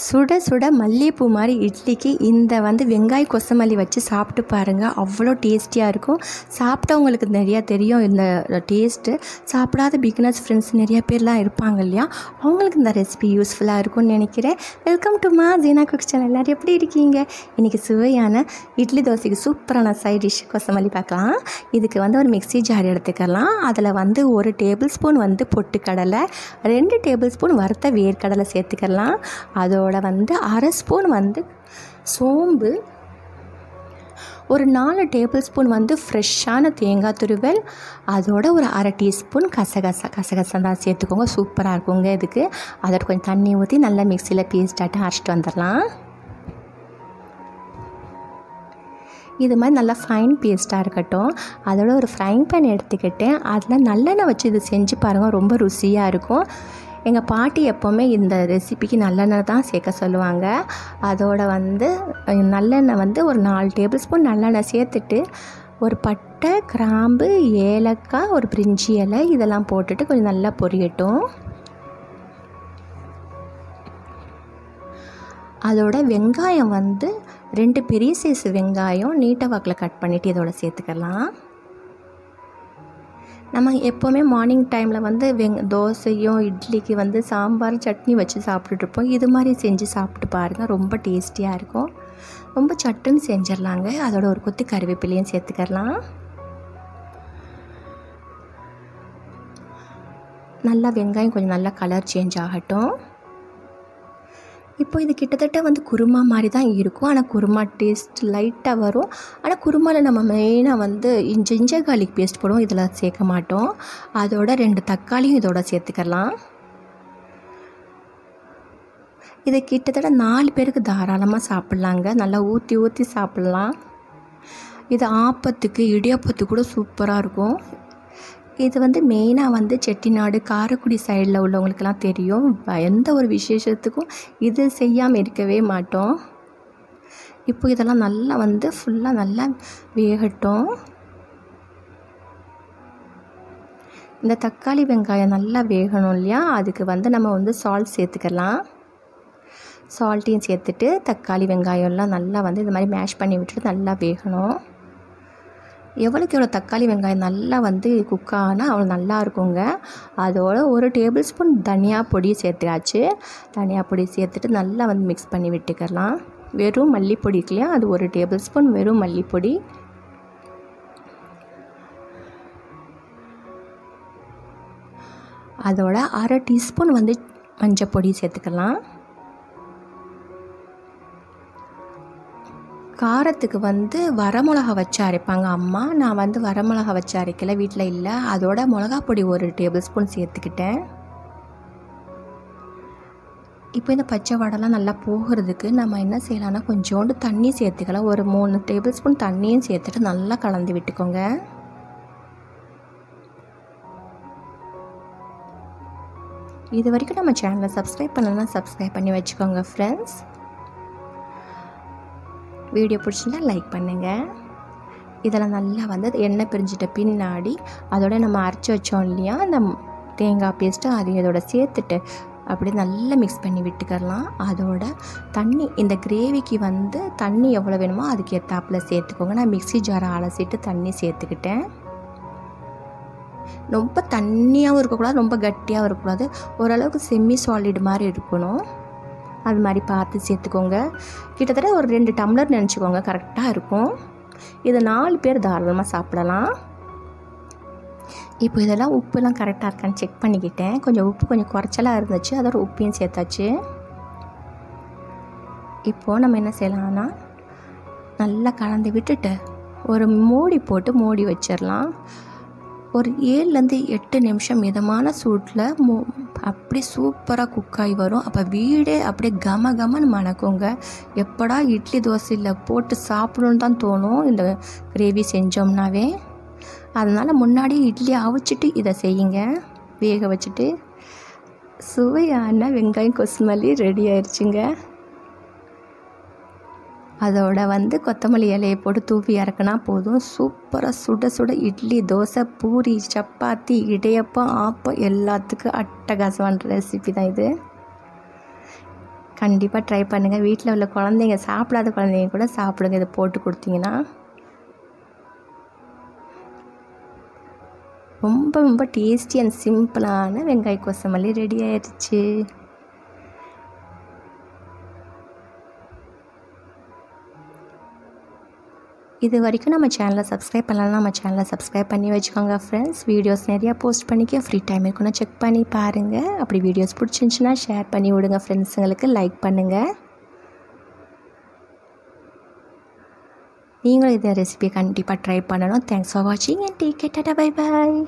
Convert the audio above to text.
சுட சுட மல்லிகைப்பூ மாதிரி இட்லிக்கு இந்த வெங்காய கொத்தமல்லி வச்சு சாப்பிட்டு பாருங்கள். அவ்வளோ டேஸ்டியாக இருக்கும். சாப்பிட்டவங்களுக்கு நிறையா தெரியும் இந்த டேஸ்ட்டு. சாப்பிடாத பிகினர்ஸ் ஃப்ரெண்ட்ஸ் நிறையா பேர்லாம் இருப்பாங்க இல்லையா, அவங்களுக்கு இந்த ரெசிபி யூஸ்ஃபுல்லாக இருக்கும்னு நினைக்கிறேன். Welcome to Jeena cooks channel. எல்லோரும் எப்படி இருக்கீங்க? இன்றைக்கி சுவையான இட்லி தோசைக்கு சூப்பரான சைட் டிஷ் கொத்தமல்லி பார்க்கலாம். இதுக்கு ஒரு மிக்ஸி ஜார் எடுத்துக்கலாம். அதில் 1 டேபிள் ஸ்பூன் பொட்டுக்கடலை, 2 டேபிள் ஸ்பூன் வறுத்த வேர்க்கடலை சேர்த்துக்கலாம். அதோட 1/2 ஸ்பூன் சோம்பு, ஒரு 4 டேபிள் ஸ்பூன் ஃப்ரெஷ்ஷான தேங்காய் துருவல், அதோட ஒரு 1/2 டீஸ்பூன் கசகசா தான் சேர்த்துக்கோங்க. சூப்பராக இருக்குங்க இதுக்கு. அதோட கொஞ்சம் தண்ணி ஊற்றி நல்லா மிக்சியில் பேஸ்டாட்டம் அரைச்சிட்டு வந்துடலாம். இது மாதிரி நல்லா ஃபைன் பேஸ்ட்டாக இருக்கட்டும். அதோட ஒரு ஃப்ரைங் பேன் எடுத்துக்கிட்டேன். அதில் நல்லெண்ணெய் வச்சு இது செஞ்சு பாருங்கள், ரொம்ப ருசியாக இருக்கும். எங்கள் பாட்டி எப்போவுமே இந்த ரெசிபிக்கு நல்லெண்ணெய் தான் சேர்க்க சொல்லுவாங்க. அதோட நல்லெண்ணெய் ஒரு 4 டேபிள் ஸ்பூன் நல்லெண்ணெய் சேர்த்துட்டு ஒரு பட்டை, கிராம்பு, ஏலக்காய், ஒரு பிரிஞ்சி இலை இதெல்லாம் போட்டுட்டு கொஞ்சம் நல்லா பொரியட்டும். அதோட வெங்காயம் 2 பெரிய சைஸ் வெங்காயம் நீட்ட வாக்கில் கட் பண்ணிவிட்டு இதோட சேர்த்துக்கலாம். நம்ம எப்போவுமே மார்னிங் டைமில் தோசையும் இட்லிக்கு சாம்பார் சட்னி வச்சு சாப்பிட்டுட்ருப்போம். இது மாதிரி செஞ்சு சாப்பிட்டு பாருங்கள், ரொம்ப டேஸ்டியாக இருக்கும். ரொம்ப சட்டுன்னு செஞ்சிடலாங்க. அதோட ஒரு கொத்து கருவேப்பிலையும் சேர்த்துக்கலாம். நல்லா வெங்காயம் கொஞ்சம் நல்லா கலர் சேஞ்ச் ஆகட்டும். இப்போ இது கிட்டத்தட்ட குருமா மாதிரி தான் இருக்கும். ஆனால் குருமா டேஸ்ட் லைட்டாக வரும். ஆனால் குருமாவில் நம்ம மெயினாக ஜிஞ்சர் கார்லிக் பேஸ்ட் போடுவோம், இதில் சேர்க்க மாட்டோம். அதோட 2 தக்காளியும் இதோட சேர்த்துக்கலாம். இதை கிட்டத்தட்ட 4 பேருக்கு தாராளமாக சாப்பிட்லாங்க. நல்லா ஊற்றி ஊற்றி சாப்பிட்லாம். இது ஆப்பத்துக்கு இடியாப்பத்துக்கு கூட சூப்பராக இருக்கும். இது மெயினாக செட்டிநாடு காரைக்குடி சைடில் உள்ளவங்களுக்கெல்லாம் தெரியும். எந்த ஒரு விசேஷத்துக்கும் இது செய்யாமல் இருக்கவே மாட்டோம். இப்போ இதெல்லாம் நல்லா ஃபுல்லாக நல்லா வேகட்டும். இந்த தக்காளி வெங்காயம் நல்லா வேகணும் இல்லையா, அதுக்கு நம்ம சால்ட் சேர்த்துக்கலாம். சால்ட்டையும் சேர்த்துட்டு தக்காளி வெங்காயம்லாம் நல்லா இது மாதிரி மேஷ் பண்ணி விட்டுட்டு நல்லா வேகணும். எவ்வளோக்கு எவ்வளோ தக்காளி வெங்காயம் நல்லா குக் ஆனால் அவ்வளோ நல்லா இருக்குங்க. அதோட 1 டேபிள் ஸ்பூன் தனியா பொடி சேர்த்தாச்சு. தனியா பொடி சேர்த்துட்டு நல்லா மிக்ஸ் பண்ணி விட்டுக்கலாம். வெறும் மல்லிப்பொடி இல்லையா, அது 1 டேபிள் ஸ்பூன் வெறும் மல்லிப்பொடி. அதோட 1/2 டீஸ்பூன் மஞ்சள் பொடி சேர்த்துக்கலாம். காரத்துக்கு வரமிளகா வச்சு அரைப்பாங்க அம்மா. நான் வரமிளகா வச்சு அரைக்கல, வீட்டில் இல்லை. அதோட மிளகா பொடி 1 டேபிள் ஸ்பூன் சேர்த்துக்கிட்டேன். இப்போ இந்த பச்சை வடைலாம் நல்லா போகிறதுக்கு நம்ம என்ன செய்யலாம்னா கொஞ்சோண்டு தண்ணி சேர்த்துக்கலாம். ஒரு 3 டேபிள் ஸ்பூன் தண்ணியும் சேர்த்துட்டு நல்லா கலந்து விட்டுக்கோங்க. இது வரைக்கும் நம்ம சேனலை சப்ஸ்கிரைப் பண்ணலன்னா சப்ஸ்கிரைப் பண்ணி வச்சுக்கோங்க ஃப்ரெண்ட்ஸ். வீடியோ பிடிச்சிருந்தா லைக் பண்ணுங்கள். இதில் நல்லா எண்ணெய் பிரிஞ்சிட்ட பின்னாடி அதோட நம்ம அரைச்சி வச்சோம் இல்லையா அந்த தேங்காய் பேஸ்ட்டு, அதையும் இதோட சேர்த்துட்டு அப்படியே நல்லா மிக்ஸ் பண்ணி விட்டுக்கலாம். அதோட தண்ணி, இந்த கிரேவிக்கு தண்ணி எவ்வளோ வேணுமோ அதுக்கு ஏற்றாப்பில் சேர்த்துக்கோங்க. நான் மிக்ஸி ஜாரை அலசிட்டு தண்ணி சேர்த்துக்கிட்டேன். ரொம்ப தண்ணியாகவும் இருக்கக்கூடாது, ரொம்ப கட்டியாகவும் இருக்கக்கூடாது. ஓரளவுக்கு செம்மி சாலிட் மாதிரி இருக்கணும். அது மாதிரி பார்த்து சேர்த்துக்கோங்க. கிட்டத்தட்ட ஒரு 2 டம்ளர் நினச்சிக்கோங்க, கரெக்டாக இருக்கும். இது 4 பேர் தாராளமாக சாப்பிடலாம். இப்போ இதெல்லாம் உப்புலாம் கரெக்டாக இருக்கான்னு செக் பண்ணிக்கிட்டேன். கொஞ்சம் உப்பு கொஞ்சம் குறைச்சலாக இருந்துச்சு, அதோட உப்பையும் சேர்த்தாச்சு. இப்போது நம்ம என்ன செய்யலாம்னா நல்லா கலந்து விட்டுட்டு ஒரு மூடி போட்டு மூடி வச்சிடலாம். ஒரு 7லேருந்து 8 நிமிஷம் மிதமான சூட்டில் அப்படி சூப்பராக குக்காகி வரும். அப்போ வீடே அப்படியே கம கமன்னு மணக்குங்க. எப்படா இட்லி தோசையில் போட்டு சாப்பிடணுன்னு தான் தோணும் இந்த கிரேவி செஞ்சோம்னாவே. அதனால் முன்னாடி இட்லி அவிச்சிட்டு இதை செய்யுங்க, வேக வச்சுட்டு. சுவையான வெங்காயம் கொத்தமல்லி ரெடி ஆயிடுச்சுங்க. அதோட கொத்தமல்லி இலையை போட்டு தூவி இறக்குனா போதும். சூப்பராக சுட சுட இட்லி, தோசை, பூரி, சப்பாத்தி, இடியப்பம், ஆப்பம் எல்லாத்துக்கும் அட்டகாசமான ரெசிபி தான் இது. கண்டிப்பாக ட்ரை பண்ணுங்கள். வீட்டில் உள்ள குழந்தைங்க, சாப்பிடாத குழந்தைங்க கூட சாப்பிடுங்க இதை போட்டு கொடுத்தீங்கன்னா. ரொம்ப ரொம்ப டேஸ்டி அண்ட் சிம்பிளான வெங்காய கொத்தமல்லி ரெடி ஆயிடுச்சு. இது வரைக்கும் நம்ம சேனலை சப்ஸ்கிரைப் பண்ணலாம், நம்ம சேனலை சப்ஸ்கிரைப் பண்ணி வச்சுக்கோங்க ஃப்ரெண்ட்ஸ். வீடியோஸ் நிறையா போஸ்ட் பண்ணிக்க, ஃப்ரீ டைம் இருக்குன்னா செக் பண்ணி பாருங்கள். அப்படி வீடியோஸ் பிடிச்சிருந்துச்சின்னா ஷேர் பண்ணி விடுங்க ஃப்ரெண்ட்ஸுங்களுக்கு, லைக் பண்ணுங்கள். நீங்களும் இந்த ரெசிபி கண்டிப்பாக ட்ரை பண்ணணும். தேங்க்ஸ் ஃபார் வாட்சிங் and take care. Tata bye bye.